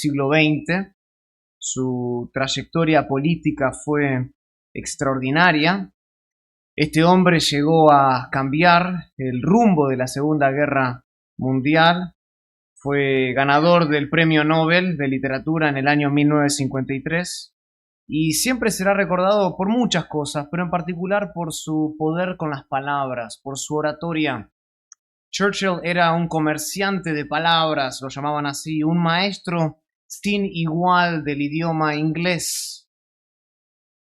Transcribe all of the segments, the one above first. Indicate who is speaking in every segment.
Speaker 1: siglo XX. Su trayectoria política fue extraordinaria. Este hombre llegó a cambiar el rumbo de la Segunda Guerra Mundial. Fue ganador del Premio Nobel de Literatura en el año 1953 y siempre será recordado por muchas cosas, pero en particular por su poder con las palabras, por su oratoria. Churchill era un comerciante de palabras, lo llamaban así, un maestro sin igual del idioma inglés.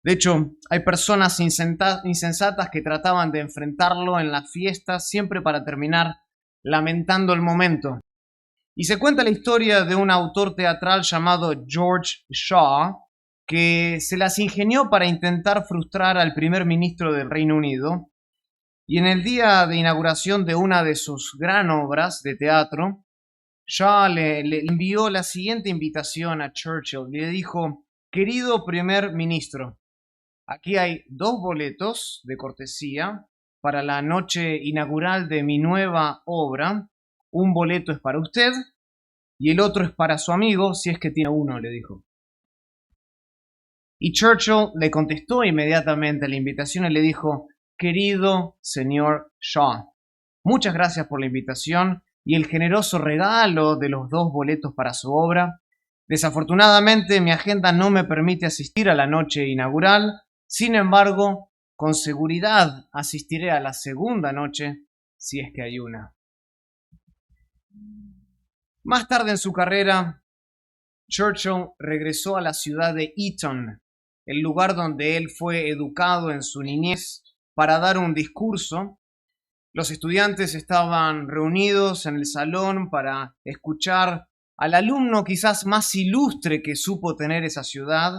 Speaker 1: De hecho, hay personas insensatas que trataban de enfrentarlo en las fiestas siempre para terminar lamentando el momento. Y se cuenta la historia de un autor teatral llamado George Shaw, que se las ingenió para intentar frustrar al primer ministro del Reino Unido. Y en el día de inauguración de una de sus gran obras de teatro, Shaw le envió la siguiente invitación a Churchill. Le dijo: querido primer ministro, aquí hay 2 boletos de cortesía para la noche inaugural de mi nueva obra. Un boleto es para usted y el otro es para su amigo, si es que tiene uno, le dijo. Y Churchill le contestó inmediatamente a la invitación y le dijo: querido señor Shaw, muchas gracias por la invitación y el generoso regalo de los 2 boletos para su obra. Desafortunadamente mi agenda no me permite asistir a la noche inaugural. Sin embargo, con seguridad asistiré a la segunda noche, si es que hay una. Más tarde en su carrera, Churchill regresó a la ciudad de Eton, el lugar donde él fue educado en su niñez, para dar un discurso. Los estudiantes estaban reunidos en el salón para escuchar al alumno quizás más ilustre que supo tener esa ciudad,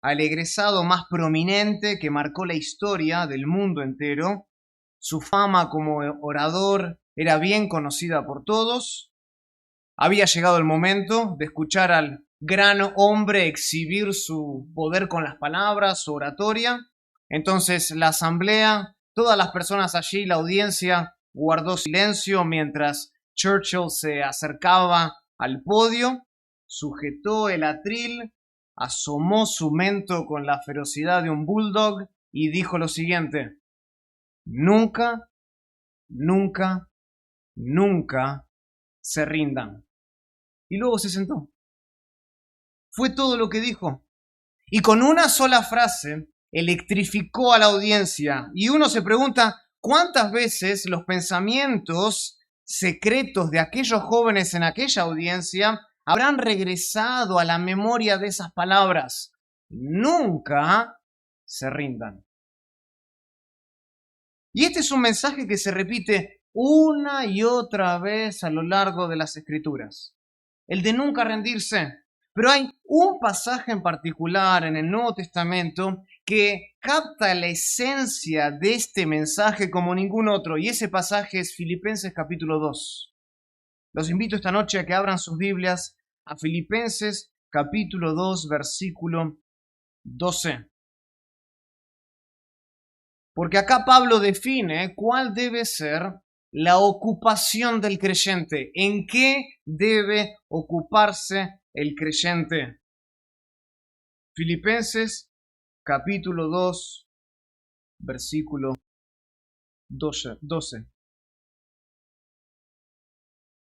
Speaker 1: al egresado más prominente que marcó la historia del mundo entero. Su fama como orador era bien conocida por todos. Había llegado el momento de escuchar al gran hombre exhibir su poder con las palabras, su oratoria. Entonces la asamblea, todas las personas allí, la audiencia, guardó silencio mientras Churchill se acercaba al podio, sujetó el atril, asomó su mento con la ferocidad de un bulldog y dijo lo siguiente: nunca, nunca, nunca se rindan. Y luego se sentó. Fue todo lo que dijo. Y con una sola frase electrificó a la audiencia. Y uno se pregunta cuántas veces los pensamientos secretos de aquellos jóvenes en aquella audiencia habrán regresado a la memoria de esas palabras. Nunca se rindan. Y este es un mensaje que se repite una y otra vez a lo largo de las Escrituras. El de nunca rendirse. Pero hay un pasaje en particular en el Nuevo Testamento que capta la esencia de este mensaje como ningún otro, y ese pasaje es Filipenses capítulo 2. Los invito esta noche a que abran sus Biblias a Filipenses capítulo 2, versículo 12. Porque acá Pablo define cuál debe ser la ocupación del creyente, en qué debe ocuparse el creyente. Filipenses capítulo 2, versículo 12.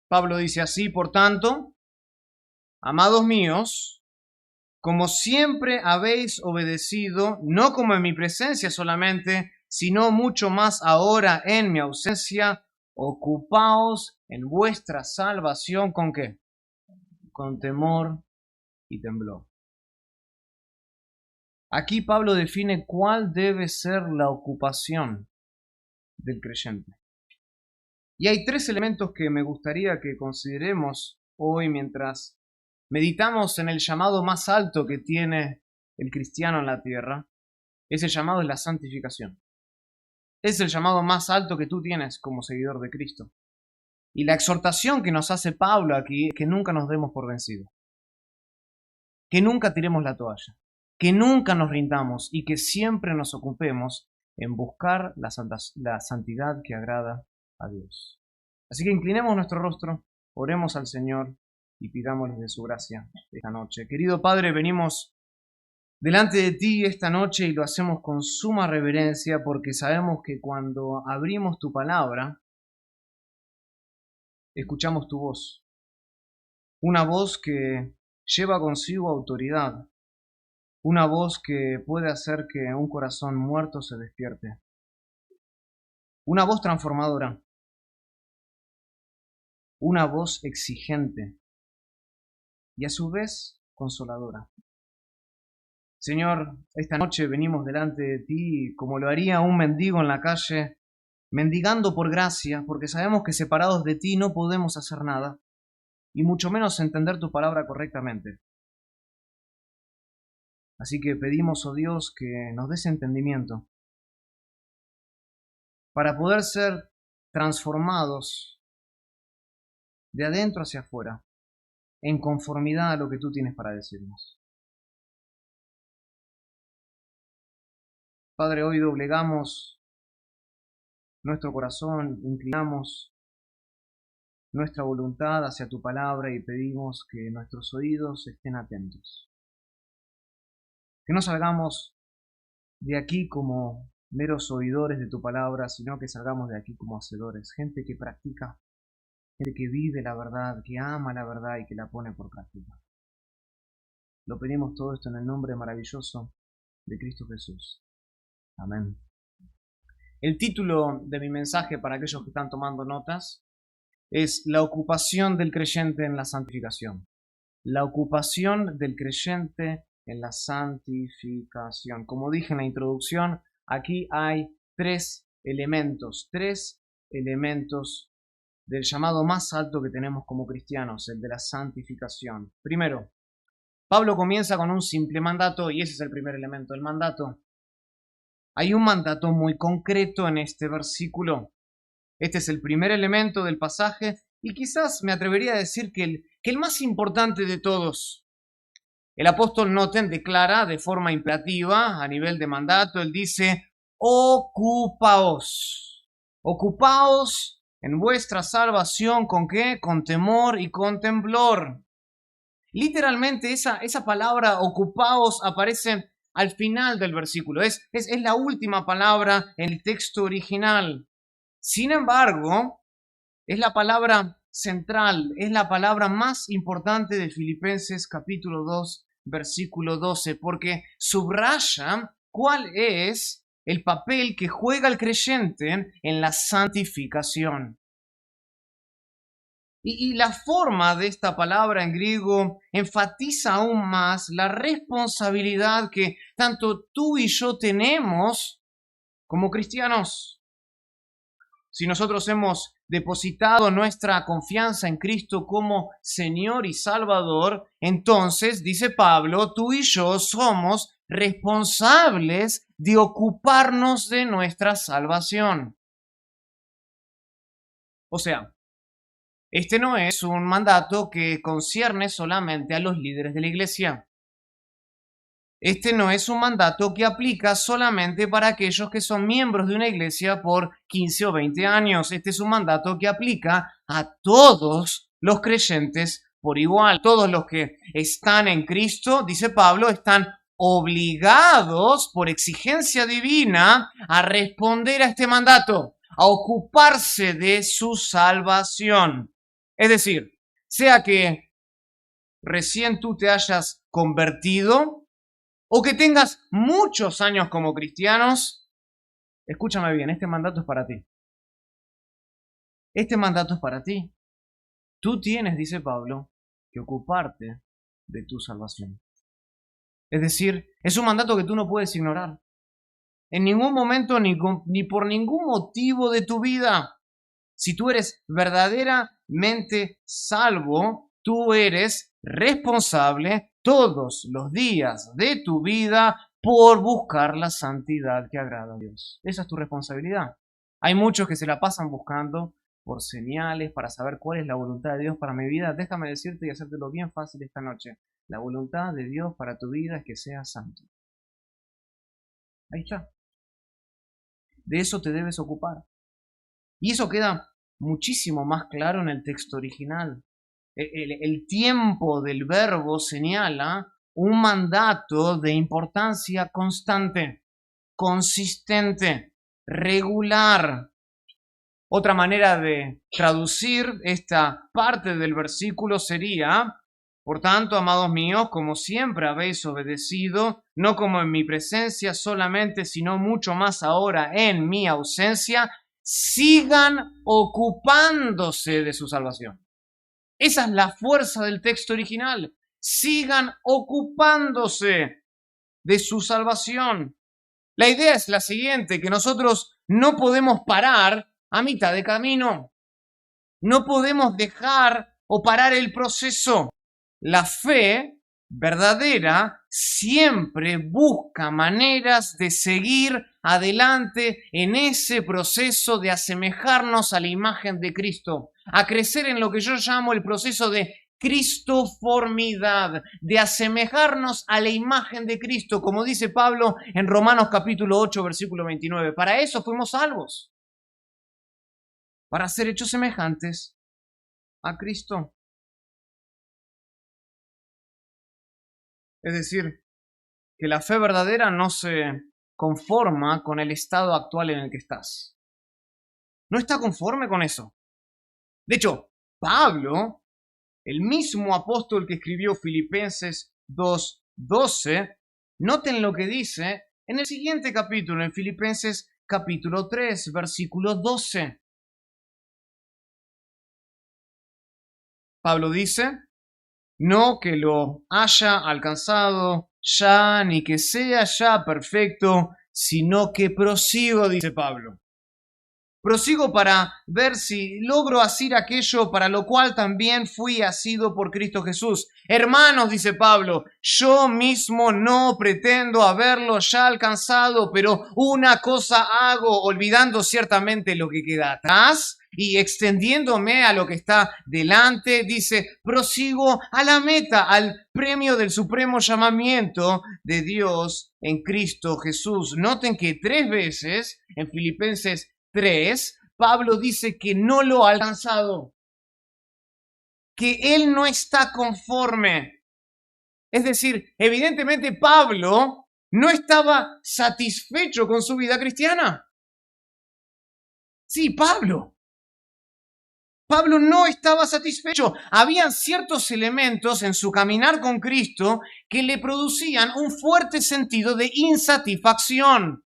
Speaker 1: Pablo dice así: por tanto, amados míos, como siempre habéis obedecido, no como en mi presencia solamente, sino mucho más ahora en mi ausencia, ocupaos en vuestra salvación, ¿con qué? Con temor y temblor. Aquí Pablo define cuál debe ser la ocupación del creyente. Y hay 3 elementos que me gustaría que consideremos hoy mientras meditamos en el llamado más alto que tiene el cristiano en la tierra. Ese llamado es la santificación. Es el llamado más alto que tú tienes como seguidor de Cristo. Y la exhortación que nos hace Pablo aquí es que nunca nos demos por vencidos. Que nunca tiremos la toalla. Que nunca nos rindamos y que siempre nos ocupemos en buscar la santidad que agrada a Dios. Así que inclinemos nuestro rostro, oremos al Señor y pidámosles de su gracia esta noche. Querido Padre, venimos delante de ti esta noche y lo hacemos con suma reverencia porque sabemos que cuando abrimos tu palabra, escuchamos tu voz. Una voz que lleva consigo autoridad. Una voz que puede hacer que un corazón muerto se despierte. Una voz transformadora. Una voz exigente y a su vez consoladora. Señor, esta noche venimos delante de ti como lo haría un mendigo en la calle, mendigando por gracia, porque sabemos que separados de ti no podemos hacer nada, y mucho menos entender tu palabra correctamente. Así que pedimos, oh Dios, que nos des entendimiento para poder ser transformados de adentro hacia afuera, en conformidad a lo que tú tienes para decirnos. Padre, hoy doblegamos nuestro corazón, inclinamos nuestra voluntad hacia tu palabra y pedimos que nuestros oídos estén atentos. Que no salgamos de aquí como meros oidores de tu palabra, sino que salgamos de aquí como hacedores, gente que practica, gente que vive la verdad, que ama la verdad y que la pone por práctica. Lo pedimos todo esto en el nombre maravilloso de Cristo Jesús. Amén. El título de mi mensaje para aquellos que están tomando notas es la ocupación del creyente en la santificación. La ocupación del creyente en la santificación. Como dije en la introducción, aquí hay tres elementos del llamado más alto que tenemos como cristianos, el de la santificación. Primero, Pablo comienza con un simple mandato y ese es el primer elemento, el mandato. Hay un mandato muy concreto en este versículo. Este es el primer elemento del pasaje y quizás me atrevería a decir que el más importante de todos. El apóstol Noten declara de forma imperativa a nivel de mandato, él dice, ocupaos. Ocupaos en vuestra salvación, ¿con qué? Con temor y con temblor. Literalmente esa palabra ocupaos aparece al final del versículo. Es la última palabra en el texto original. Sin embargo, es la palabra central, es la palabra más importante de Filipenses capítulo 2, versículo 12, porque subraya cuál es el papel que juega el creyente en la santificación. Y la forma de esta palabra en griego enfatiza aún más la responsabilidad que tanto tú y yo tenemos como cristianos. Si nosotros hemos depositado nuestra confianza en Cristo como Señor y Salvador, entonces, dice Pablo, tú y yo somos responsables de ocuparnos de nuestra salvación. O sea, este no es un mandato que concierne solamente a los líderes de la iglesia. Este no es un mandato que aplica solamente para aquellos que son miembros de una iglesia por 15 o 20 años. Este es un mandato que aplica a todos los creyentes por igual. Todos los que están en Cristo, dice Pablo, están obligados por exigencia divina a responder a este mandato, a ocuparse de su salvación. Es decir, sea que recién tú te hayas convertido, o que tengas muchos años como cristianos, escúchame bien, este mandato es para ti. Este mandato es para ti. Tú tienes, dice Pablo, que ocuparte de tu salvación. Es decir, es un mandato que tú no puedes ignorar. En ningún momento ni por ningún motivo de tu vida. Si tú eres verdaderamente salvo, tú eres responsable todos los días de tu vida por buscar la santidad que agrada a Dios. Esa es tu responsabilidad. Hay muchos que se la pasan buscando por señales para saber cuál es la voluntad de Dios para mi vida. Déjame decirte y hacértelo bien fácil esta noche. La voluntad de Dios para tu vida es que seas santo. Ahí está. De eso te debes ocupar. Y eso queda muchísimo más claro en el texto original. el tiempo del verbo señala un mandato de importancia constante, consistente, regular. Otra manera de traducir esta parte del versículo sería: por tanto, amados míos, como siempre habéis obedecido, no como en mi presencia solamente, sino mucho más ahora en mi ausencia, sigan ocupándose de su salvación. Esa es la fuerza del texto original. Sigan ocupándose de su salvación. La idea es la siguiente, que nosotros no podemos parar a mitad de camino. No podemos dejar o parar el proceso. La fe verdadera siempre busca maneras de seguir adelante en ese proceso de asemejarnos a la imagen de Cristo, a crecer en lo que yo llamo el proceso de cristoformidad, de asemejarnos a la imagen de Cristo, como dice Pablo en Romanos capítulo 8, versículo 29. Para eso fuimos salvos, para ser hechos semejantes a Cristo. Es decir, que la fe verdadera no se conforma con el estado actual en el que estás. No está conforme con eso. De hecho, Pablo, el mismo apóstol que escribió Filipenses 2:12, noten lo que dice en el siguiente capítulo, en Filipenses capítulo 3, versículo 12. Pablo dice: no que lo haya alcanzado ya, ni que sea ya perfecto, sino que prosigo, dice Pablo. Prosigo para ver si logro hacer aquello para lo cual también fui asido por Cristo Jesús. Hermanos, dice Pablo, yo mismo no pretendo haberlo ya alcanzado, pero una cosa hago, olvidando ciertamente lo que queda atrás y extendiéndome a lo que está delante, dice, prosigo a la meta, al premio del supremo llamamiento de Dios en Cristo Jesús. Noten que 3 veces en Filipenses 3, Pablo dice que no lo ha alcanzado, que él no está conforme. Es decir, evidentemente Pablo no estaba satisfecho con su vida cristiana. Sí, Pablo no estaba satisfecho. Habían ciertos elementos en su caminar con Cristo que le producían un fuerte sentido de insatisfacción.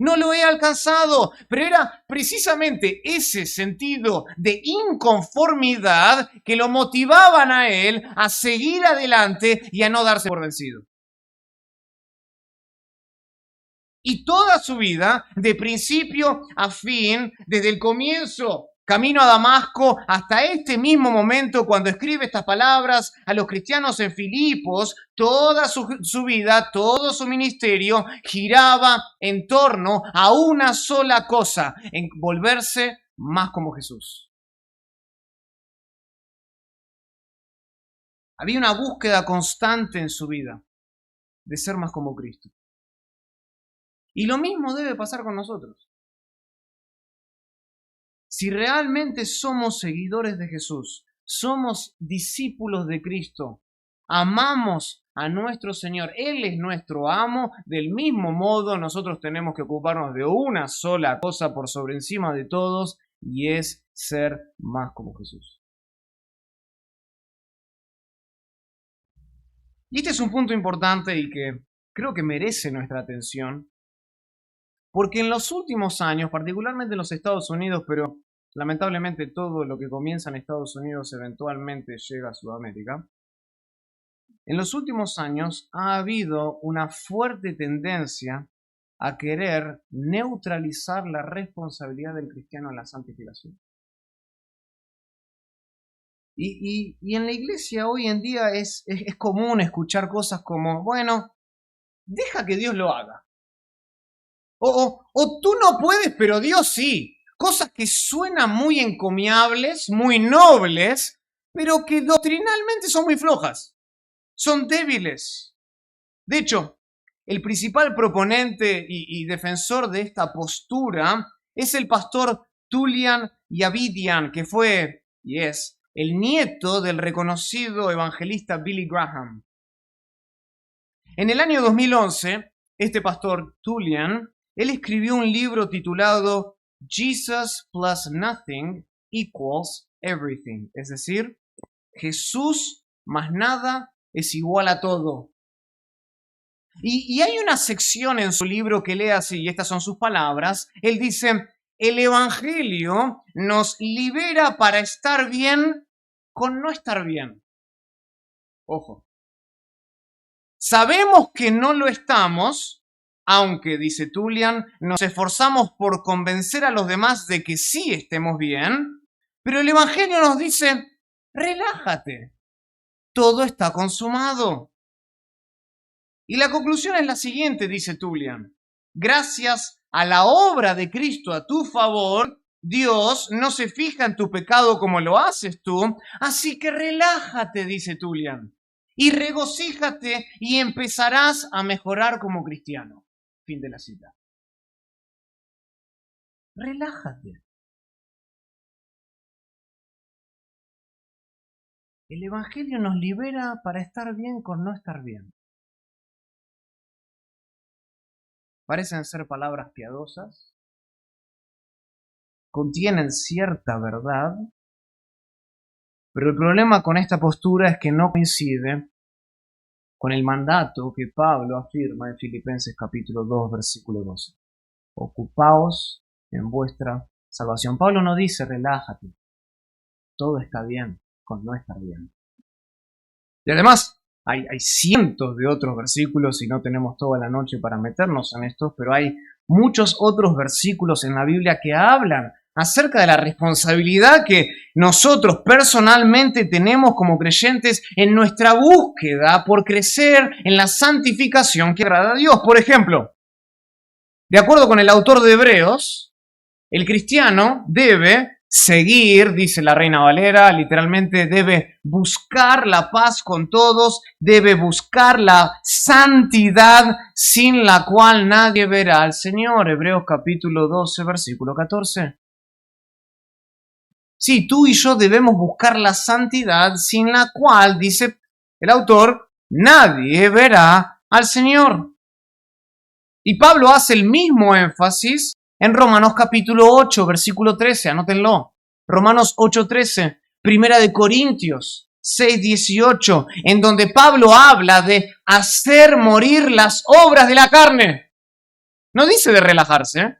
Speaker 1: No lo he alcanzado, pero era precisamente ese sentido de inconformidad que lo motivaban a él a seguir adelante y a no darse por vencido. Y toda su vida, de principio a fin, desde el comienzo, camino a Damasco, hasta este mismo momento, cuando escribe estas palabras a los cristianos en Filipos, toda su vida, todo su ministerio giraba en torno a una sola cosa: en volverse más como Jesús. Había una búsqueda constante en su vida de ser más como Cristo. Y lo mismo debe pasar con nosotros. Si realmente somos seguidores de Jesús, somos discípulos de Cristo, amamos a nuestro Señor, Él es nuestro amo, del mismo modo nosotros tenemos que ocuparnos de una sola cosa por sobre encima de todos, y es ser más como Jesús. Y este es un punto importante y que creo que merece nuestra atención, porque en los últimos años, particularmente en los Estados Unidos, pero lamentablemente todo lo que comienza en Estados Unidos eventualmente llega a Sudamérica, en los últimos años ha habido una fuerte tendencia a querer neutralizar la responsabilidad del cristiano en la santificación. Y en la iglesia hoy en día es común escuchar cosas como, bueno, deja que Dios lo haga. O tú no puedes, pero Dios sí. Cosas que suenan muy encomiables, muy nobles, pero que doctrinalmente son muy flojas. Son débiles. De hecho, el principal proponente y defensor de esta postura es el pastor Tullian Yavidian, que fue y es el nieto del reconocido evangelista Billy Graham. En el año 2011, este pastor Tullian, él escribió un libro titulado Jesus plus Nothing equals Everything, es decir, Jesús más nada es igual a todo. Y hay una sección en su libro que lee así, y estas son sus palabras. Él dice, el Evangelio nos libera para estar bien con no estar bien. Ojo. Sabemos que no lo estamos, aunque, dice Tullian, nos esforzamos por convencer a los demás de que sí estemos bien, pero el Evangelio nos dice, relájate, todo está consumado. Y la conclusión es la siguiente, dice Tullian. Gracias a la obra de Cristo a tu favor, Dios no se fija en tu pecado como lo haces tú, así que relájate, dice Tullian, y regocíjate y empezarás a mejorar como cristiano. Fin de la cita. Relájate. El Evangelio nos libera para estar bien con no estar bien. Parecen ser palabras piadosas, contienen cierta verdad, pero el problema con esta postura es que no coincide con el mandato que Pablo afirma en Filipenses capítulo 2, versículo 12. Ocupaos en vuestra salvación. Pablo no dice relájate, todo está bien con no estar bien. Y además, hay cientos de otros versículos y no tenemos toda la noche para meternos en estos, pero hay muchos otros versículos en la Biblia que hablan acerca de la responsabilidad que nosotros personalmente tenemos como creyentes en nuestra búsqueda por crecer en la santificación que agrada a Dios. Por ejemplo, de acuerdo con el autor de Hebreos, el cristiano debe seguir, dice la Reina Valera, literalmente debe buscar la paz con todos, debe buscar la santidad sin la cual nadie verá al Señor. Hebreos capítulo 12, versículo 14. Sí, tú y yo debemos buscar la santidad sin la cual, dice el autor, nadie verá al Señor. Y Pablo hace el mismo énfasis en Romanos capítulo 8, versículo 13, anótenlo. Romanos 8, 13, Primera de Corintios 6, 18, en donde Pablo habla de hacer morir las obras de la carne. No dice de relajarse, ¿eh?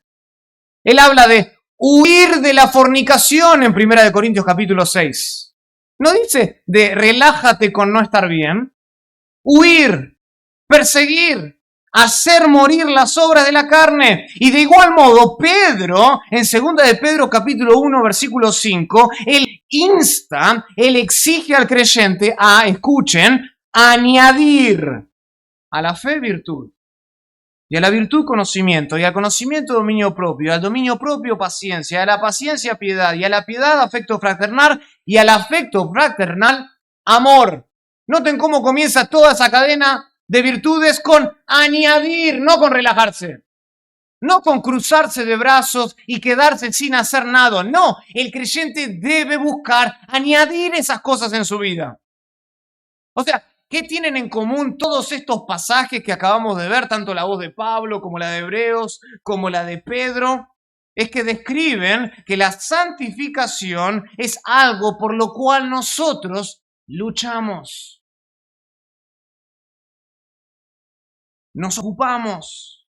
Speaker 1: Él habla de huir de la fornicación en Primera de Corintios capítulo 6. No dice de relájate con no estar bien. Huir, perseguir, hacer morir las obras de la carne. Y de igual modo, Pedro, en 2 de Pedro capítulo 1, versículo 5, él insta, él exige al creyente a, escuchen, añadir a la fe virtud, y a la virtud conocimiento, y al conocimiento dominio propio, al dominio propio paciencia, a la paciencia piedad, y a la piedad afecto fraternal, y al afecto fraternal amor. Noten cómo comienza toda esa cadena de virtudes con añadir, no con relajarse. No con cruzarse de brazos y quedarse sin hacer nada. No, el creyente debe buscar añadir esas cosas en su vida. O sea, ¿qué tienen en común todos estos pasajes que acabamos de ver, tanto la voz de Pablo como la de Hebreos, como la de Pedro? Es que describen que la santificación es algo por lo cual nosotros luchamos. Nos ocupamos.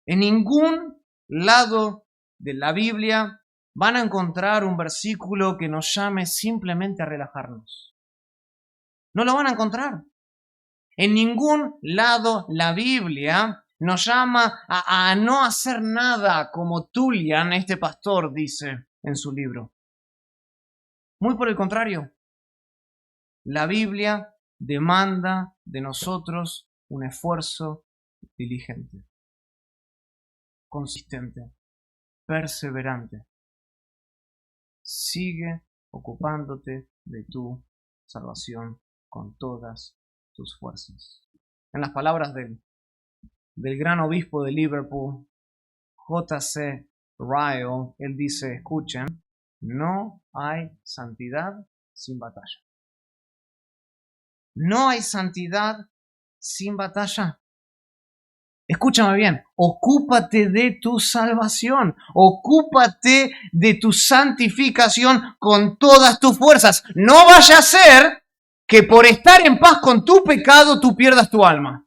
Speaker 1: En ningún lado de la Biblia van a encontrar un versículo que nos llame simplemente a relajarnos. No lo van a encontrar. En ningún lado la Biblia nos llama a no hacer nada, como Tullian, este pastor, dice en su libro. Muy por el contrario, la Biblia demanda de nosotros un esfuerzo diligente, consistente, perseverante. Sigue ocupándote de tu salvación con todas tus fuerzas. En las palabras del gran obispo de Liverpool, J.C. Ryle, él dice, escuchen, No hay santidad sin batalla. No hay santidad sin batalla. Escúchame bien, ocúpate de tu salvación, ocúpate de tu santificación con todas tus fuerzas. No vaya a ser que por estar en paz con tu pecado tú pierdas tu alma.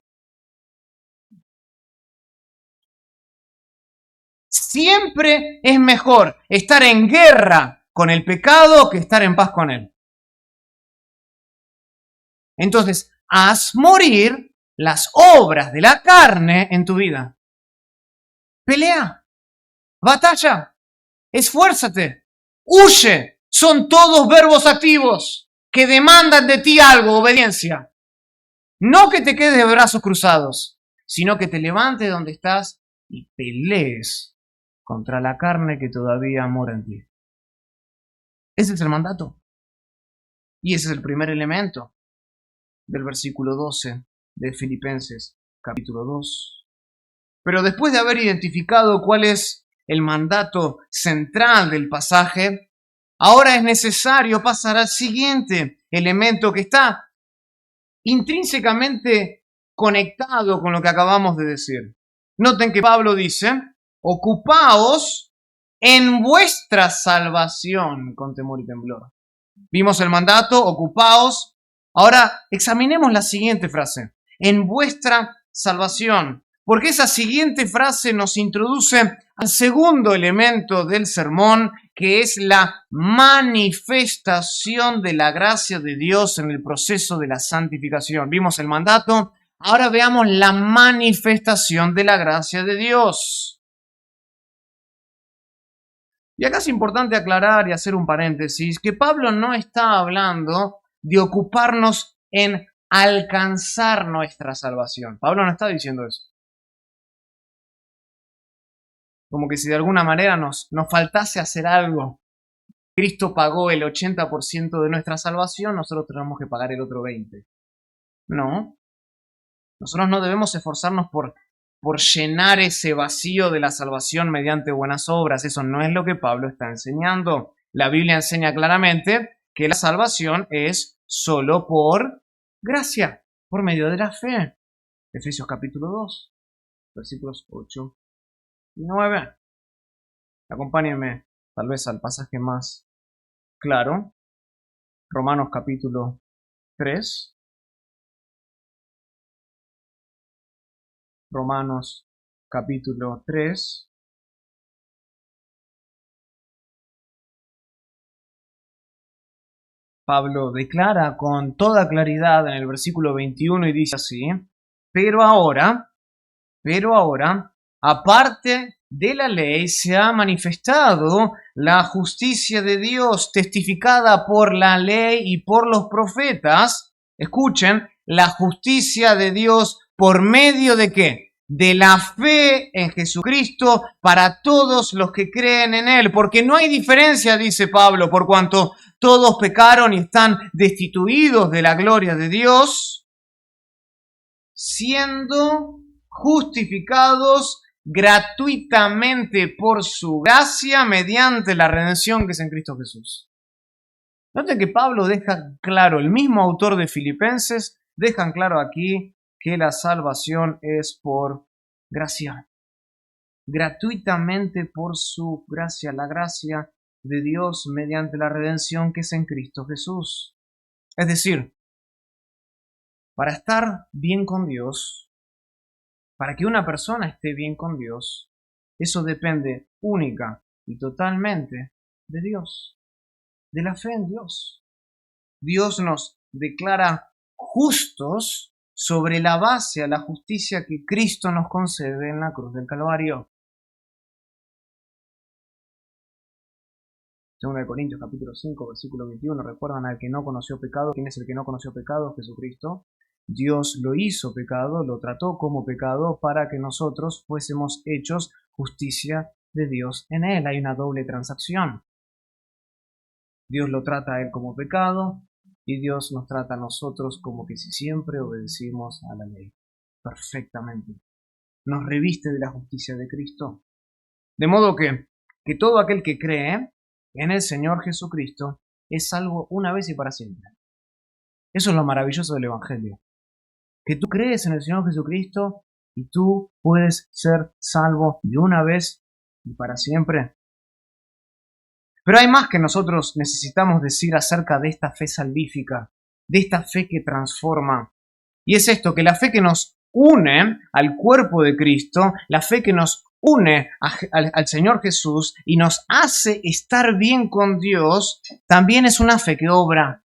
Speaker 1: Siempre es mejor estar en guerra con el pecado que estar en paz con él. Entonces, haz morir las obras de la carne en tu vida. Pelea, batalla, esfuérzate, huye. Son todos verbos activos que demandan de ti algo, obediencia. No que te quedes de brazos cruzados, sino que te levantes donde estás y pelees contra la carne que todavía mora en ti. Ese es el mandato. Y ese es el primer elemento del versículo 12 de Filipenses capítulo 2. Pero después de haber identificado cuál es el mandato central del pasaje, ahora es necesario pasar al siguiente elemento que está intrínsecamente conectado con lo que acabamos de decir. Noten que Pablo dice, ocupaos en vuestra salvación con temor y temblor. Vimos el mandato, ocupaos. Ahora examinemos la siguiente frase, en vuestra salvación, porque esa siguiente frase nos introduce al segundo elemento del sermón, que es la manifestación de la gracia de Dios en el proceso de la santificación. Vimos el mandato, ahora veamos la manifestación de la gracia de Dios. Y acá es importante aclarar y hacer un paréntesis, que Pablo no está hablando de ocuparnos en alcanzar nuestra salvación. Pablo no está diciendo eso. Como que si de alguna manera nos faltase hacer algo. Cristo pagó el 80% de nuestra salvación, nosotros tenemos que pagar el otro 20%. No. Nosotros no debemos esforzarnos por llenar ese vacío de la salvación mediante buenas obras. Eso no es lo que Pablo está enseñando. La Biblia enseña claramente que la salvación es solo por gracia, por medio de la fe. Efesios capítulo 2, versículos 8 y 9. Acompáñenme tal vez al pasaje más claro. Romanos capítulo 3. Romanos capítulo 3. Pablo declara con toda claridad en el versículo 21 y dice así, pero ahora, aparte de la ley se ha manifestado la justicia de Dios testificada por la ley y por los profetas. Escuchen, la justicia de Dios por medio de ¿qué? De la fe en Jesucristo para todos los que creen en Él. Porque no hay diferencia, dice Pablo, por cuanto todos pecaron y están destituidos de la gloria de Dios, siendo justificados gratuitamente por su gracia mediante la redención que es en Cristo Jesús. Noten que Pablo deja claro, el mismo autor de Filipenses, dejan claro aquí que la salvación es por gracia. Gratuitamente por su gracia, la gracia de Dios mediante la redención que es en Cristo Jesús. Es decir, para estar bien con Dios, para que una persona esté bien con Dios, eso depende única y totalmente de Dios, de la fe en Dios. Dios nos declara justos sobre la base a la justicia que Cristo nos concede en la cruz del Calvario. 2 Corintios capítulo 5, versículo 21, recuerdan al que no conoció pecado. ¿Quién es el que no conoció pecado? Jesucristo. Dios lo hizo pecado, lo trató como pecado para que nosotros fuésemos hechos justicia de Dios en él. Hay una doble transacción. Dios lo trata a él como pecado y Dios nos trata a nosotros como que si siempre obedecimos a la ley. Perfectamente. Nos reviste de la justicia de Cristo. De modo que todo aquel que cree en el Señor Jesucristo es salvo una vez y para siempre. Eso es lo maravilloso del Evangelio. Que tú crees en el Señor Jesucristo y tú puedes ser salvo de una vez y para siempre. Pero hay más que nosotros necesitamos decir acerca de esta fe salvífica, de esta fe que transforma. Y es esto, que la fe que nos une al cuerpo de Cristo, la fe que nos une al Señor Jesús y nos hace estar bien con Dios, también es una fe que obra.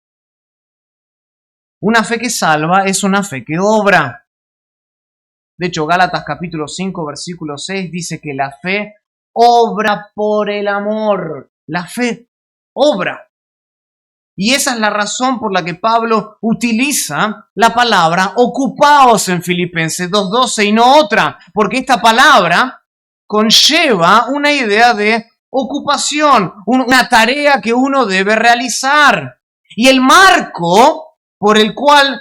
Speaker 1: Una fe que salva es una fe que obra. De hecho, Gálatas capítulo 5, versículo 6 dice que la fe obra por el amor. La fe obra. Y esa es la razón por la que Pablo utiliza la palabra ocupaos en Filipenses 2:12 y no otra, porque esta palabra conlleva una idea de ocupación, una tarea que uno debe realizar. Y el marco por el cual,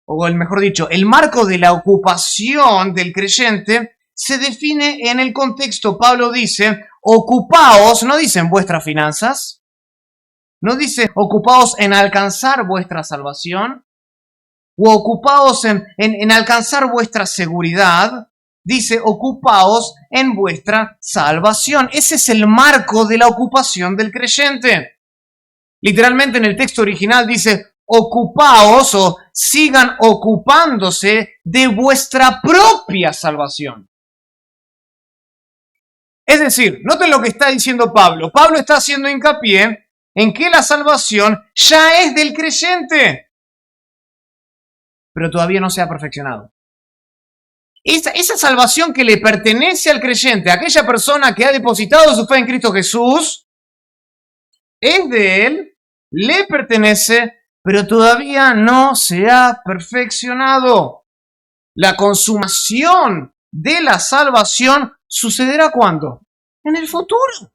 Speaker 1: o mejor dicho, el marco de la ocupación del creyente se define en el contexto. Pablo dice, ocupaos, no dice en vuestras finanzas, no dice ocupaos en alcanzar vuestra salvación, o ocupaos en alcanzar vuestra seguridad, dice ocupaos en vuestra salvación. Ese es el marco de la ocupación del creyente. Literalmente en el texto original dice ocupaos o sigan ocupándose de vuestra propia salvación. Es decir, noten lo que está diciendo Pablo. Pablo está haciendo hincapié en que la salvación ya es del creyente, pero todavía no se ha perfeccionado. Esa salvación que le pertenece al creyente, a aquella persona que ha depositado su fe en Cristo Jesús, es de él, le pertenece, pero todavía no se ha perfeccionado. La consumación de la salvación sucederá ¿cuándo? En el futuro.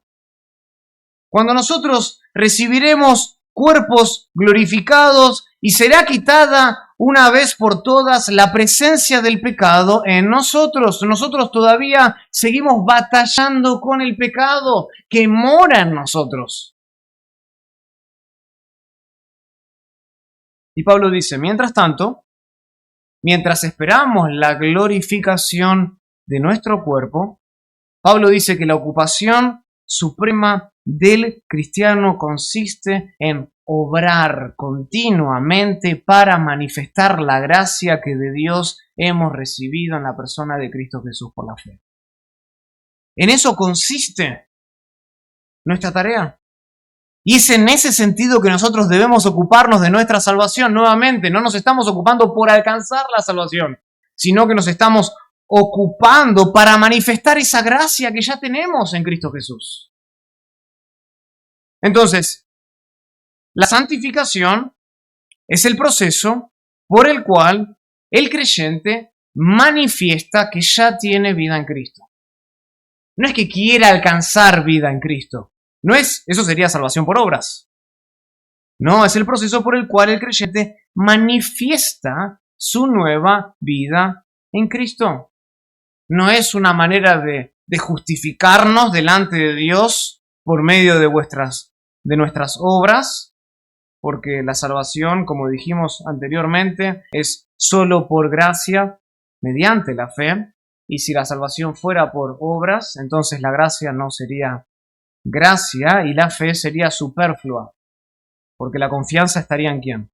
Speaker 1: Cuando nosotros recibiremos cuerpos glorificados y será quitada una vez por todas la presencia del pecado en nosotros. Nosotros todavía seguimos batallando con el pecado que mora en nosotros. Y Pablo dice, mientras tanto, mientras esperamos la glorificación de nuestro cuerpo, Pablo dice que la ocupación suprema del cristiano consiste en obrar continuamente para manifestar la gracia que de Dios hemos recibido en la persona de Cristo Jesús por la fe. En eso consiste nuestra tarea. Y es en ese sentido que nosotros debemos ocuparnos de nuestra salvación. Nuevamente, no nos estamos ocupando por alcanzar la salvación, sino que nos estamos ocupando para manifestar esa gracia que ya tenemos en Cristo Jesús. Entonces, la santificación es el proceso por el cual el creyente manifiesta que ya tiene vida en Cristo. No es que quiera alcanzar vida en Cristo. Eso sería salvación por obras. No, es el proceso por el cual el creyente manifiesta su nueva vida en Cristo. No es una manera de justificarnos delante de Dios por medio de nuestras obras, porque la salvación, como dijimos anteriormente, es solo por gracia mediante la fe, y si la salvación fuera por obras, entonces la gracia no sería gracia y la fe sería superflua, porque la confianza estaría ¿en quién?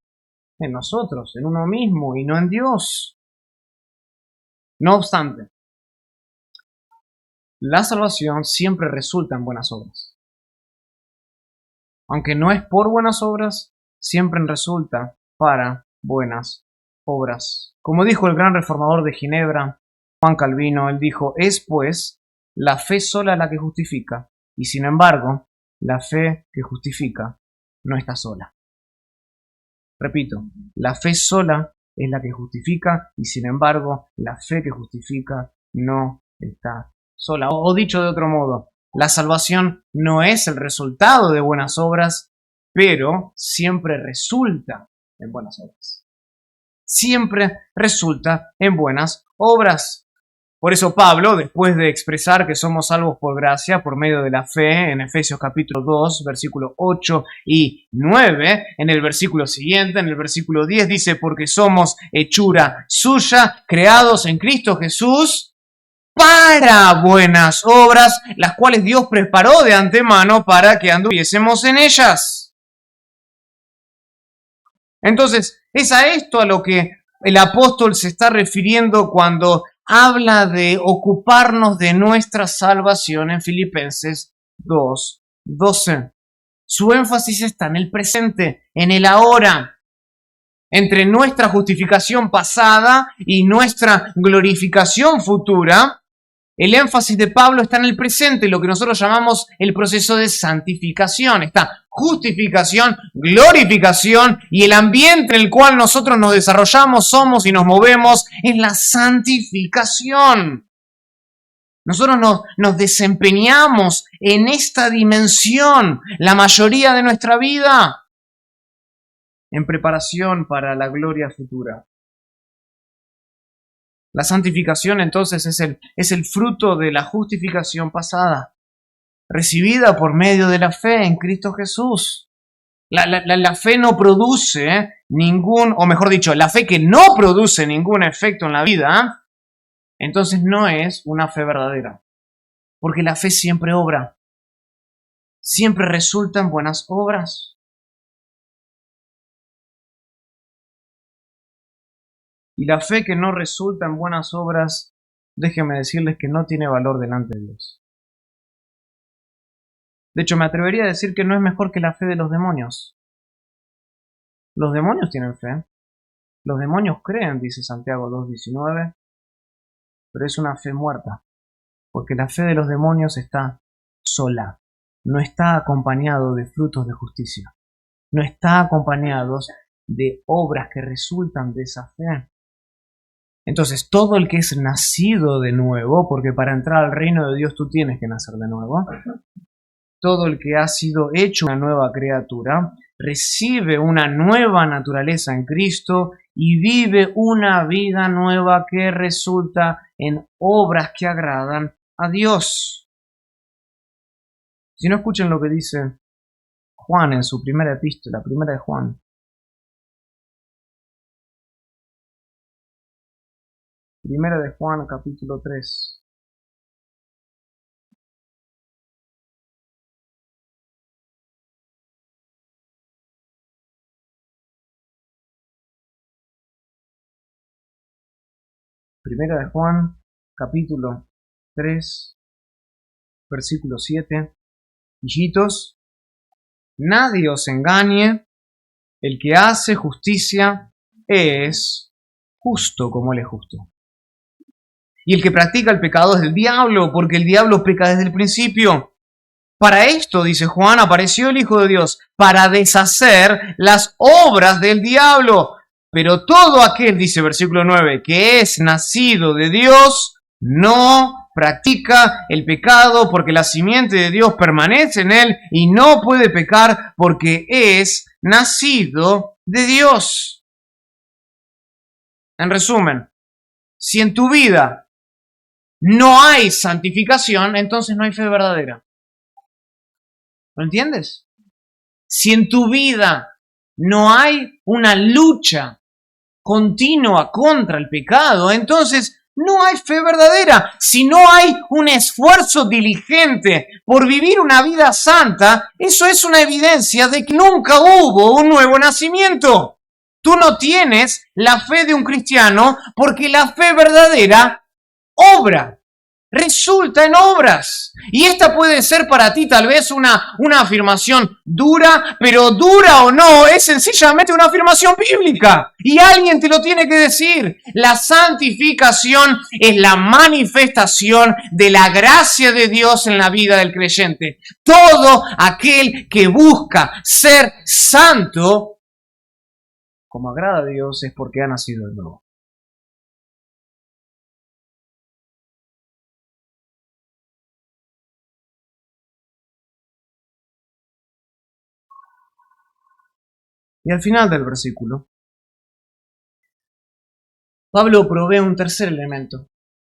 Speaker 1: En nosotros, en uno mismo y no en Dios. No obstante, la salvación siempre resulta en buenas obras. Aunque no es por buenas obras, siempre resulta para buenas obras. Como dijo el gran reformador de Ginebra, Juan Calvino, él dijo, es pues la fe sola la que justifica, y sin embargo, la fe que justifica no está sola. Repito, la fe sola es la que justifica, y sin embargo, la fe que justifica no está sola. O dicho de otro modo, la salvación no es el resultado de buenas obras, pero siempre resulta en buenas obras. Siempre resulta en buenas obras. Por eso Pablo, después de expresar que somos salvos por gracia, por medio de la fe, en Efesios capítulo 2, versículos 8 y 9, en el versículo siguiente, en el versículo 10, dice, porque somos hechura suya, creados en Cristo Jesús, para buenas obras, las cuales Dios preparó de antemano para que anduviésemos en ellas. Entonces, es a esto a lo que el apóstol se está refiriendo cuando habla de ocuparnos de nuestra salvación en Filipenses 2:12. Su énfasis está en el presente, en el ahora. Entre nuestra justificación pasada y nuestra glorificación futura, el énfasis de Pablo está en el presente, lo que nosotros llamamos el proceso de santificación. Está justificación, glorificación y el ambiente en el cual nosotros nos desarrollamos, somos y nos movemos es la santificación. Nosotros nos desempeñamos en esta dimensión la mayoría de nuestra vida en preparación para la gloria futura. La santificación entonces es el fruto de la justificación pasada, recibida por medio de la fe en Cristo Jesús. La fe no produce ningún, o mejor dicho, la fe que no produce ningún efecto en la vida, entonces no es una fe verdadera. Porque la fe siempre obra, siempre resulta en buenas obras. Y la fe que no resulta en buenas obras, déjenme decirles que no tiene valor delante de Dios. De hecho, me atrevería a decir que no es mejor que la fe de los demonios. Los demonios tienen fe. Los demonios creen, dice Santiago 2:19, pero es una fe muerta, porque la fe de los demonios está sola, no está acompañado de frutos de justicia, no está acompañado de obras que resultan de esa fe. Entonces, todo el que es nacido de nuevo, porque para entrar al reino de Dios tú tienes que nacer de nuevo, todo el que ha sido hecho una nueva criatura, recibe una nueva naturaleza en Cristo y vive una vida nueva que resulta en obras que agradan a Dios. Si no, escuchen lo que dice Juan en su primera epístola, primera de Juan. Primera de Juan, capítulo 3. Primera de Juan, capítulo 3, versículo 7. Hijitos, nadie os engañe, el que hace justicia es justo como él es justo. Y el que practica el pecado es del diablo, porque el diablo peca desde el principio. Para esto, dice Juan, apareció el Hijo de Dios, para deshacer las obras del diablo. Pero todo aquel, dice versículo 9, que es nacido de Dios, no practica el pecado, porque la simiente de Dios permanece en él y no puede pecar porque es nacido de Dios. En resumen, si en tu vida no hay santificación, entonces no hay fe verdadera. ¿Lo entiendes? Si en tu vida no hay una lucha continua contra el pecado, entonces no hay fe verdadera. Si no hay un esfuerzo diligente por vivir una vida santa, eso es una evidencia de que nunca hubo un nuevo nacimiento. Tú no tienes la fe de un cristiano porque la fe verdadera obra. Resulta en obras. Y esta puede ser para ti tal vez una afirmación dura, pero dura o no, es sencillamente una afirmación bíblica. Y alguien te lo tiene que decir. La santificación es la manifestación de la gracia de Dios en la vida del creyente. Todo aquel que busca ser santo, como agrada a Dios, es porque ha nacido de nuevo. Y al final del versículo, Pablo provee un tercer elemento.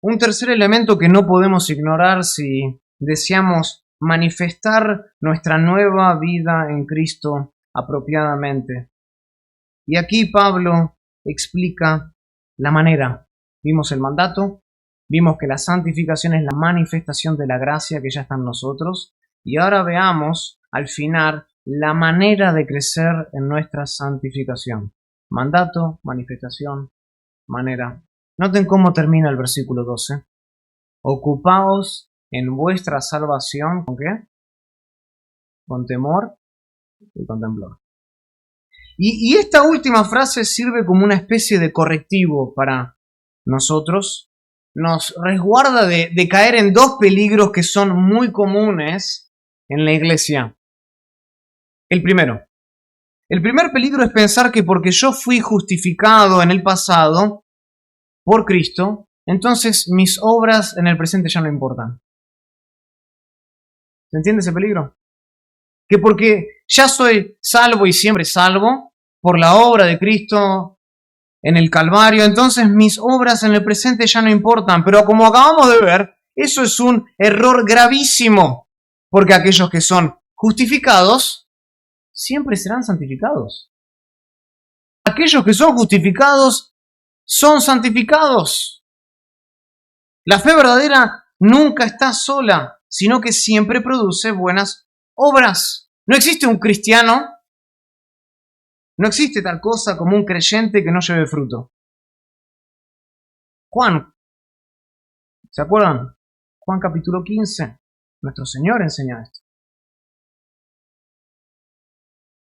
Speaker 1: Un tercer elemento que no podemos ignorar si deseamos manifestar nuestra nueva vida en Cristo apropiadamente. Y aquí Pablo explica la manera. Vimos el mandato, vimos que la santificación es la manifestación de la gracia que ya está en nosotros, y ahora veamos al final la manera de crecer en nuestra santificación. Mandato, manifestación, manera. Noten cómo termina el versículo 12. Ocupaos en vuestra salvación, ¿con qué? Con temor y con temblor. Y esta última frase sirve como una especie de correctivo para nosotros. Nos resguarda de caer en dos peligros que son muy comunes en la iglesia. El primer peligro es pensar que porque yo fui justificado en el pasado por Cristo, entonces mis obras en el presente ya no importan. ¿Se entiende ese peligro? Que porque ya soy salvo y siempre salvo por la obra de Cristo en el Calvario, entonces mis obras en el presente ya no importan. Pero como acabamos de ver, eso es un error gravísimo, porque aquellos que son justificados siempre serán santificados. Aquellos que son justificados son santificados. La fe verdadera nunca está sola, sino que siempre produce buenas obras. No existe un cristiano, no existe tal cosa como un creyente que no lleve fruto. Juan, ¿se acuerdan? Juan capítulo 15, nuestro Señor enseña esto.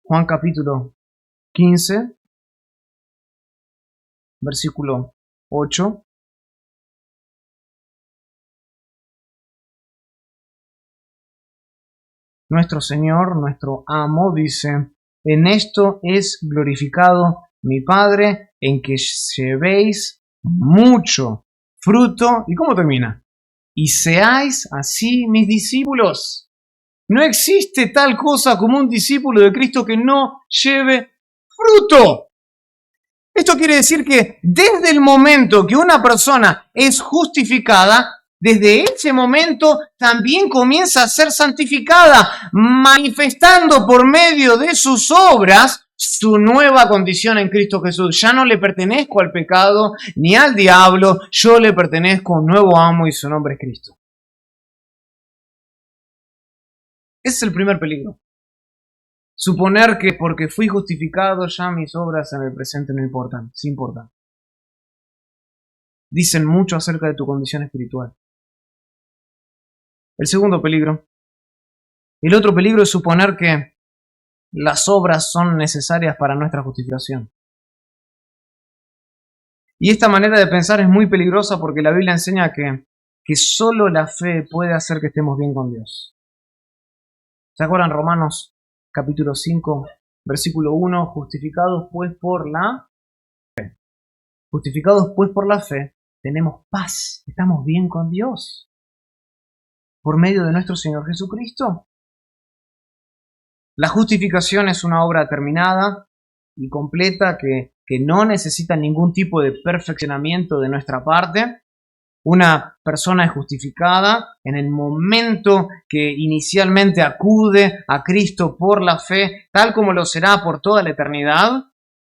Speaker 1: Juan capítulo 15, versículo 8. Nuestro Señor, nuestro amo, dice: en esto es glorificado mi Padre, en que llevéis mucho fruto. ¿Y cómo termina? Y seáis así mis discípulos. No existe tal cosa como un discípulo de Cristo que no lleve fruto. Esto quiere decir que desde el momento que una persona es justificada, desde ese momento también comienza a ser santificada, manifestando por medio de sus obras su nueva condición en Cristo Jesús. Ya no le pertenezco al pecado ni al diablo, yo le pertenezco a un nuevo amo y su nombre es Cristo. Ese es el primer peligro. Suponer que porque fui justificado ya mis obras en el presente no importan, sí importan. Dicen mucho acerca de tu condición espiritual. El segundo peligro. El otro peligro es suponer que las obras son necesarias para nuestra justificación. Y esta manera de pensar es muy peligrosa porque la Biblia enseña que solo la fe puede hacer que estemos bien con Dios. ¿Se acuerdan Romanos capítulo 5, versículo 1? Justificados pues por la fe. Justificados pues por la fe, tenemos paz, estamos bien con Dios. Por medio de nuestro Señor Jesucristo. La justificación es una obra terminada y completa que no necesita ningún tipo de perfeccionamiento de nuestra parte. Una persona es justificada en el momento que inicialmente acude a Cristo por la fe, tal como lo será por toda la eternidad.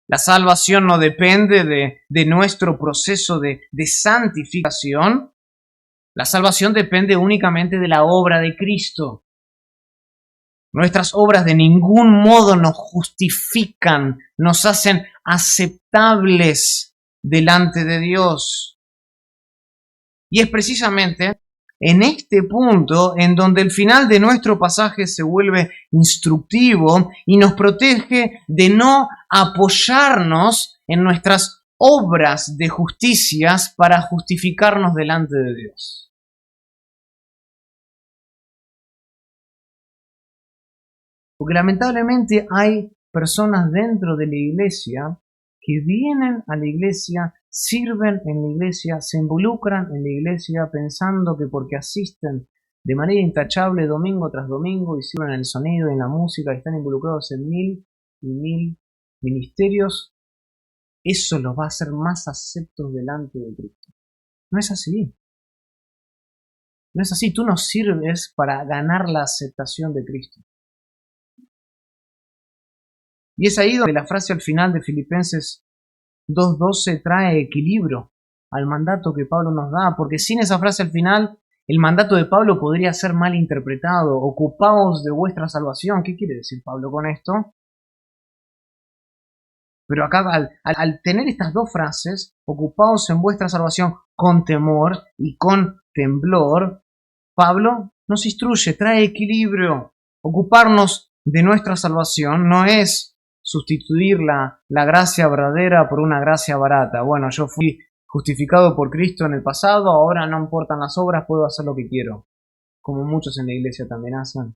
Speaker 1: La salvación no depende de nuestro proceso de santificación. La salvación depende únicamente de la obra de Cristo. Nuestras obras de ningún modo nos justifican, nos hacen aceptables delante de Dios. Y es precisamente en este punto en donde el final de nuestro pasaje se vuelve instructivo y nos protege de no apoyarnos en nuestras obras de justicias para justificarnos delante de Dios. Porque lamentablemente hay personas dentro de la iglesia que vienen a la iglesia, sirven en la iglesia, se involucran en la iglesia pensando que porque asisten de manera intachable domingo tras domingo y sirven en el sonido y en la música y están involucrados en mil y mil ministerios, eso los va a hacer más aceptos delante de Cristo. No es así. No es así, tú no sirves para ganar la aceptación de Cristo. Y es ahí donde la frase al final de Filipenses 2:12 trae equilibrio al mandato que Pablo nos da, porque sin esa frase al final, el mandato de Pablo podría ser mal interpretado. Ocupaos de vuestra salvación. ¿Qué quiere decir Pablo con esto? Pero acá, al tener estas dos frases, ocupaos en vuestra salvación con temor y con temblor, Pablo nos instruye, trae equilibrio. Ocuparnos de nuestra salvación no es sustituir la gracia verdadera por una gracia barata. Bueno, yo fui justificado por Cristo en el pasado, ahora no importan las obras, puedo hacer lo que quiero, como muchos en la iglesia también hacen.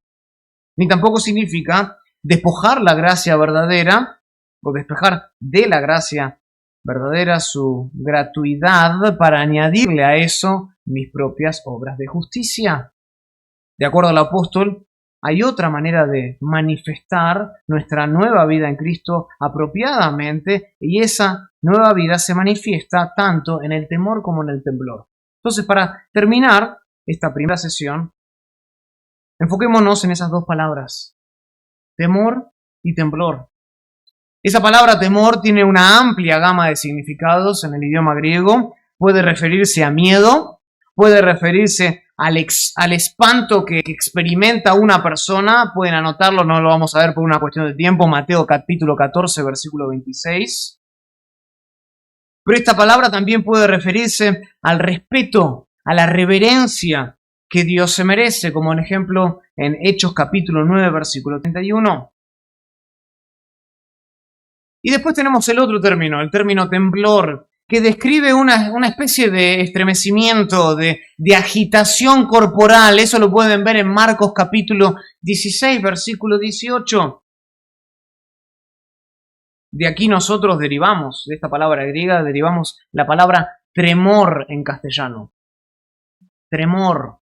Speaker 1: Ni tampoco significa despojar la gracia verdadera o despejar de la gracia verdadera su gratuidad para añadirle a eso mis propias obras de justicia. De acuerdo al apóstol, hay otra manera de manifestar nuestra nueva vida en Cristo apropiadamente, y esa nueva vida se manifiesta tanto en el temor como en el temblor. Entonces, para terminar esta primera sesión, enfoquémonos en esas dos palabras, temor y temblor. Esa palabra temor tiene una amplia gama de significados en el idioma griego. Puede referirse a miedo, puede referirse al espanto que experimenta una persona. Pueden anotarlo, no lo vamos a ver por una cuestión de tiempo. Mateo capítulo 14, versículo 26. Pero esta palabra también puede referirse al respeto, a la reverencia que Dios se merece, como en ejemplo en Hechos capítulo 9, versículo 31. Y después tenemos el otro término, el término temblor, que describe una especie de estremecimiento, de agitación corporal. Eso lo pueden ver en Marcos capítulo 16, versículo 18. De aquí nosotros derivamos, de esta palabra griega, derivamos la palabra tremor en castellano. Tremor.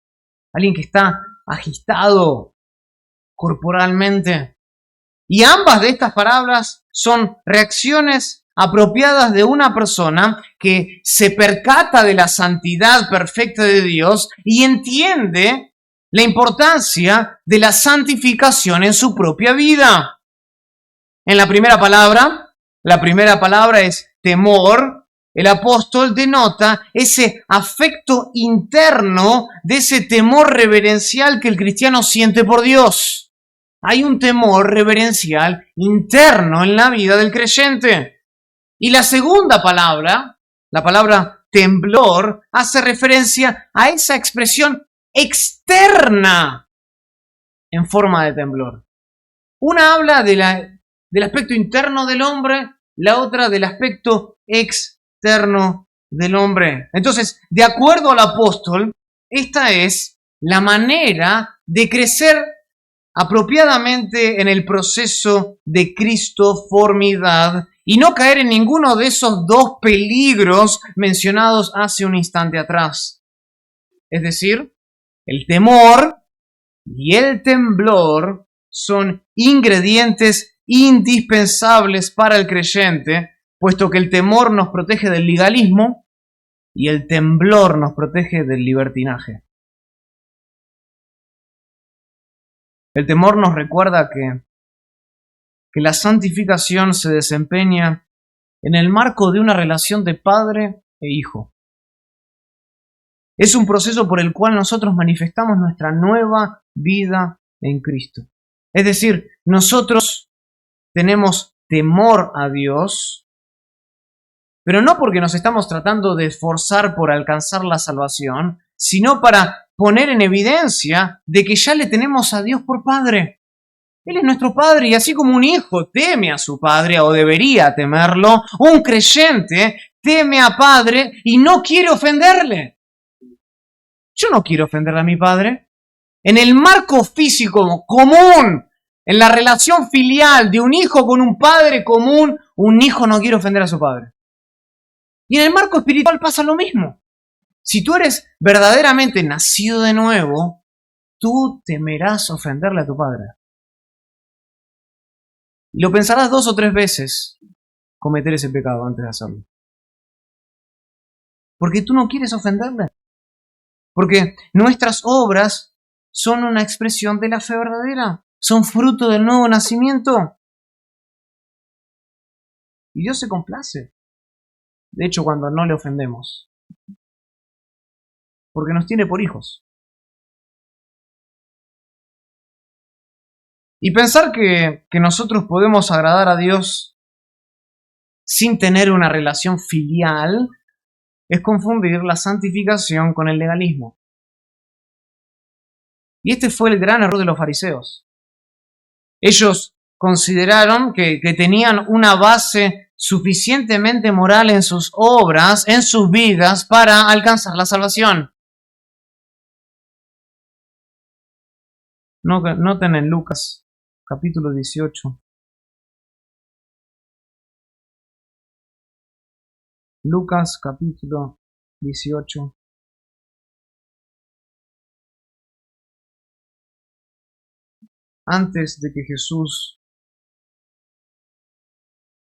Speaker 1: Alguien que está agitado corporalmente. Y ambas de estas palabras son reacciones apropiadas de una persona que se percata de la santidad perfecta de Dios y entiende la importancia de la santificación en su propia vida. En la primera palabra es temor. El apóstol denota ese afecto interno de ese temor reverencial que el cristiano siente por Dios. Hay un temor reverencial interno en la vida del creyente. Y la segunda palabra, la palabra temblor, hace referencia a esa expresión externa en forma de temblor. Una habla del aspecto interno del hombre, la otra del aspecto externo del hombre. Entonces, de acuerdo al apóstol, esta es la manera de crecer apropiadamente en el proceso de cristoformidad y no caer en ninguno de esos dos peligros mencionados hace un instante atrás. Es decir, el temor y el temblor son ingredientes indispensables para el creyente, puesto que el temor nos protege del legalismo y el temblor nos protege del libertinaje. El temor nos recuerda que la santificación se desempeña en el marco de una relación de padre e hijo. Es un proceso por el cual nosotros manifestamos nuestra nueva vida en Cristo. Es decir, nosotros tenemos temor a Dios, pero no porque nos estamos tratando de esforzar por alcanzar la salvación, sino para poner en evidencia de que ya le tenemos a Dios por Padre. Él es nuestro Padre, y así como un hijo teme a su padre, o debería temerlo, un creyente teme a Padre y no quiere ofenderle. Yo no quiero ofenderle a mi Padre. En el marco físico común, en la relación filial de un hijo con un padre común, un hijo no quiere ofender a su padre. Y en el marco espiritual pasa lo mismo. Si tú eres verdaderamente nacido de nuevo, tú temerás ofenderle a tu padre. Y lo pensarás 2 o 3 veces cometer ese pecado antes de hacerlo. Porque tú no quieres ofenderle. Porque nuestras obras son una expresión de la fe verdadera, son fruto del nuevo nacimiento. Y Dios se complace, de hecho, cuando no le ofendemos, porque nos tiene por hijos. Y pensar que nosotros podemos agradar a Dios sin tener una relación filial es confundir la santificación con el legalismo. Y este fue el gran error de los fariseos. Ellos consideraron que tenían una base suficientemente moral en sus obras, en sus vidas, para alcanzar la salvación. Noten en Lucas capítulo 18. Lucas capítulo 18. Antes de que Jesús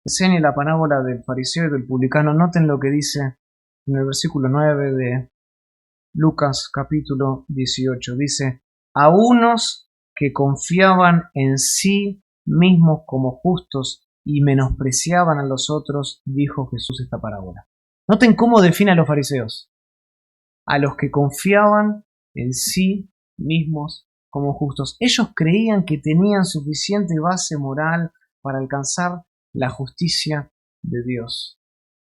Speaker 1: enseñe la parábola del fariseo y del publicano, noten lo que dice en el versículo 9 de Lucas capítulo 18. Dice, a unos que confiaban en sí mismos como justos y menospreciaban a los otros, dijo Jesús esta parábola. Noten cómo define a los fariseos. A los que confiaban en sí mismos como justos. Ellos creían que tenían suficiente base moral para alcanzar la justicia de Dios.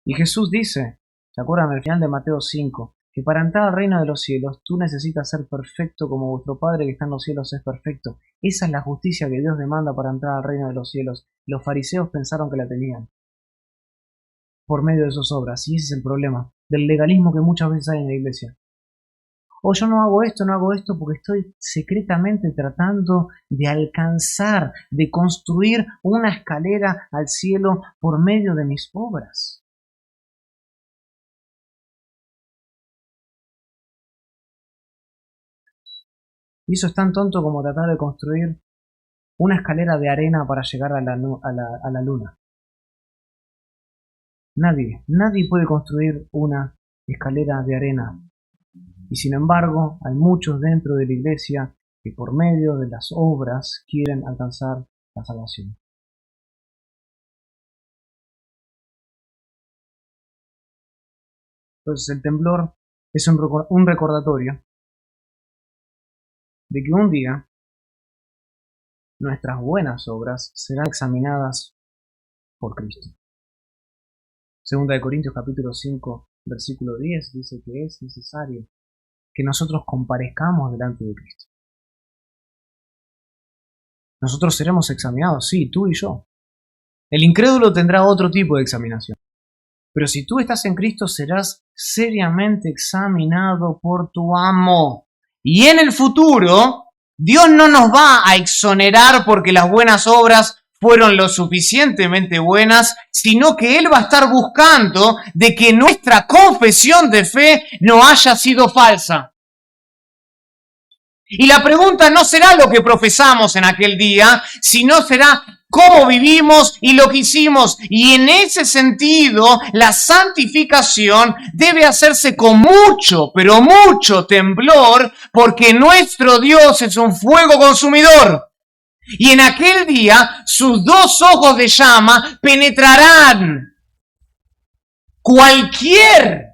Speaker 1: Y Jesús dice, ¿se acuerdan al final de Mateo 5? Que para entrar al reino de los cielos tú necesitas ser perfecto como vuestro Padre que está en los cielos es perfecto. Esa es la justicia que Dios demanda para entrar al reino de los cielos. Los fariseos pensaron que la tenían por medio de sus obras, y ese es el problema del legalismo que muchas veces hay en la iglesia. O yo no hago esto porque estoy secretamente tratando de alcanzar, de construir una escalera al cielo por medio de mis obras. Y eso es tan tonto como tratar de construir una escalera de arena para llegar a la luna. Nadie puede construir una escalera de arena. Y sin embargo, hay muchos dentro de la iglesia que por medio de las obras quieren alcanzar la salvación. Entonces el temblor es un recordatorio de que un día nuestras buenas obras serán examinadas por Cristo. Segunda de Corintios capítulo 5, versículo 10 dice que es necesario que nosotros comparezcamos delante de Cristo. Nosotros seremos examinados, sí, tú y yo. El incrédulo tendrá otro tipo de examinación. Pero si tú estás en Cristo, serás seriamente examinado por tu amo. Y en el futuro, Dios no nos va a exonerar porque las buenas obras fueron lo suficientemente buenas, sino que Él va a estar buscando de que nuestra confesión de fe no haya sido falsa. Y la pregunta no será lo que profesamos en aquel día, sino será cómo vivimos y lo que hicimos. Y en ese sentido, la santificación debe hacerse con mucho, pero mucho temblor, porque nuestro Dios es un fuego consumidor. Y en aquel día, sus dos ojos de llama penetrarán cualquier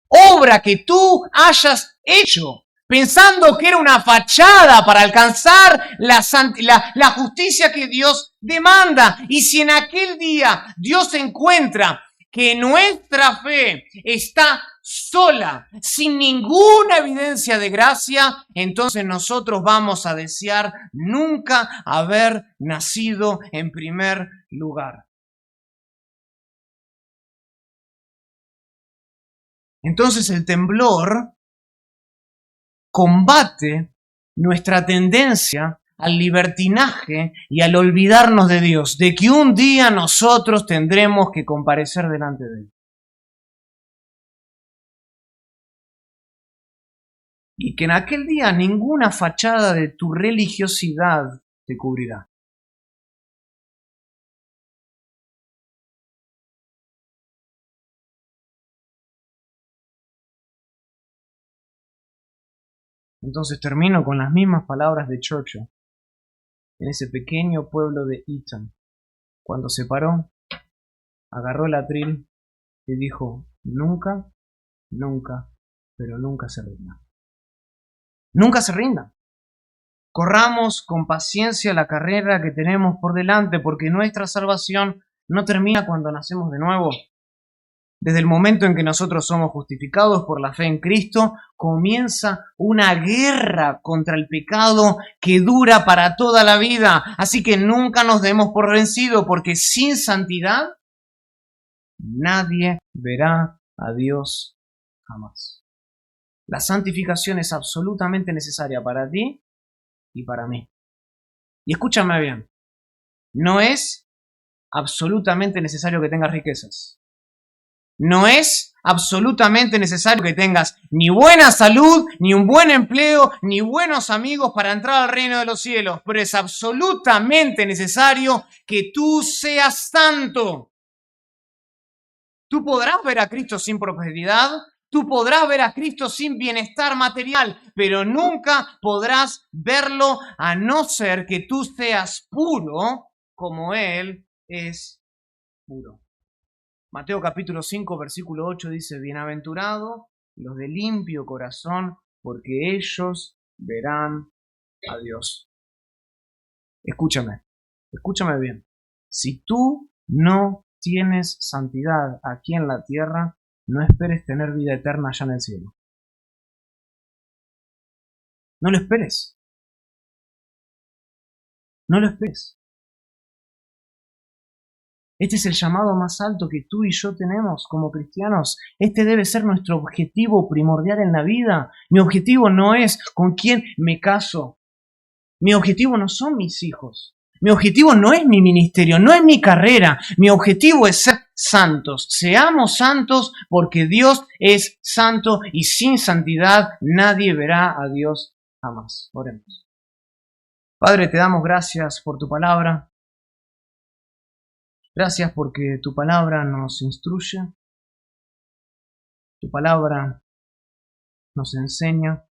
Speaker 1: obra que tú hayas hecho, pensando que era una fachada para alcanzar la justicia que Dios demanda. Y si en aquel día Dios encuentra que nuestra fe está sola, sin ninguna evidencia de gracia, entonces nosotros vamos a desear nunca haber nacido en primer lugar. Entonces el temblor combate nuestra tendencia al libertinaje y al olvidarnos de Dios, de que un día nosotros tendremos que comparecer delante de Él. Y que en aquel día ninguna fachada de tu religiosidad te cubrirá. Entonces termino con las mismas palabras de Churchill en ese pequeño pueblo de Eton. Cuando se paró, agarró el atril y dijo: nunca, nunca, pero nunca se rindan. Nunca se rindan. Corramos con paciencia la carrera que tenemos por delante, porque nuestra salvación no termina cuando nacemos de nuevo. Desde el momento en que nosotros somos justificados por la fe en Cristo, comienza una guerra contra el pecado que dura para toda la vida. Así que nunca nos demos por vencidos, porque sin santidad nadie verá a Dios jamás. La santificación es absolutamente necesaria para ti y para mí. Y escúchame bien, no es absolutamente necesario que tengas riquezas. No es absolutamente necesario que tengas ni buena salud, ni un buen empleo, ni buenos amigos para entrar al reino de los cielos, pero es absolutamente necesario que tú seas santo. Tú podrás ver a Cristo sin prosperidad, tú podrás ver a Cristo sin bienestar material, pero nunca podrás verlo a no ser que tú seas puro como Él es puro. Mateo capítulo 5, versículo 8 dice: bienaventurados los de limpio corazón, porque ellos verán a Dios. Escúchame bien. Si tú no tienes santidad aquí en la tierra, no esperes tener vida eterna allá en el cielo. No lo esperes. No lo esperes. Este es el llamado más alto que tú y yo tenemos como cristianos. Este debe ser nuestro objetivo primordial en la vida. Mi objetivo no es con quién me caso. Mi objetivo no son mis hijos. Mi objetivo no es mi ministerio, no es mi carrera. Mi objetivo es ser santos. Seamos santos porque Dios es santo y sin santidad nadie verá a Dios jamás. Oremos. Padre, te damos gracias por tu palabra. Gracias porque tu palabra nos instruye. Tu palabra nos enseña.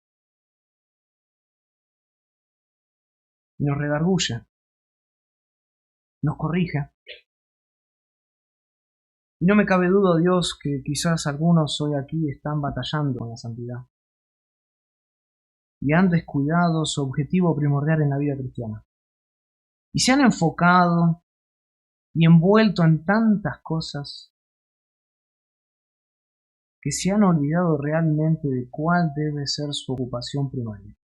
Speaker 1: Nos redarguye. Nos corrige. Y no me cabe duda, Dios, que quizás algunos hoy aquí están batallando con la santidad y han descuidado su objetivo primordial en la vida cristiana. Y se han enfocado y envuelto en tantas cosas que se han olvidado realmente de cuál debe ser su ocupación primaria.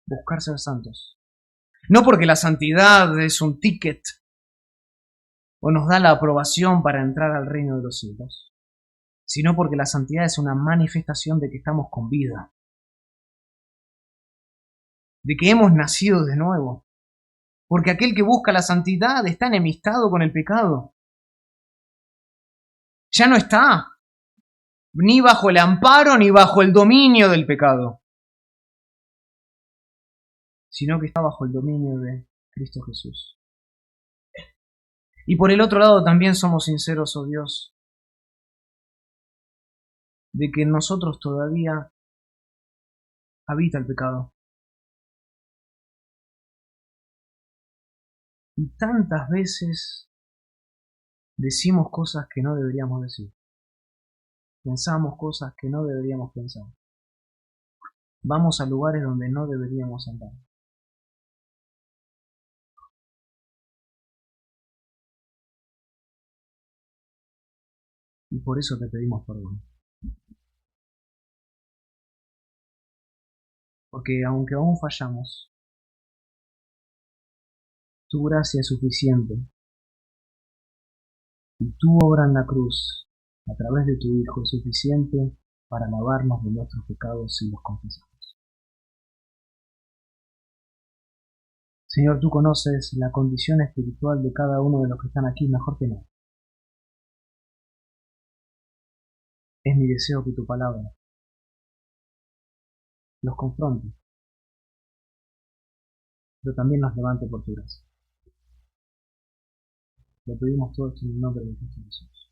Speaker 1: Buscar ser santos. No porque la santidad es un ticket o nos da la aprobación para entrar al reino de los cielos, sino porque la santidad es una manifestación de que estamos con vida, de que hemos nacido de nuevo, porque aquel que busca la santidad está enemistado con el pecado. Ya no está ni bajo el amparo ni bajo el dominio del pecado, sino que está bajo el dominio de Cristo Jesús. Y por el otro lado también somos sinceros, oh Dios, de que en nosotros todavía habita el pecado. Y tantas veces decimos cosas que no deberíamos decir. Pensamos cosas que no deberíamos pensar. Vamos a lugares donde no deberíamos andar. Y por eso te pedimos perdón. Porque aunque aún fallamos, tu gracia es suficiente. Y tu obra en la cruz, a través de tu Hijo, es suficiente para lavarnos de nuestros pecados si los confesamos. Señor, tú conoces la condición espiritual de cada uno de los que están aquí mejor que nadie. Es mi deseo que tu palabra los confronte, pero también los levante por tu gracia. Lo pedimos todo esto en el nombre de Cristo Jesús.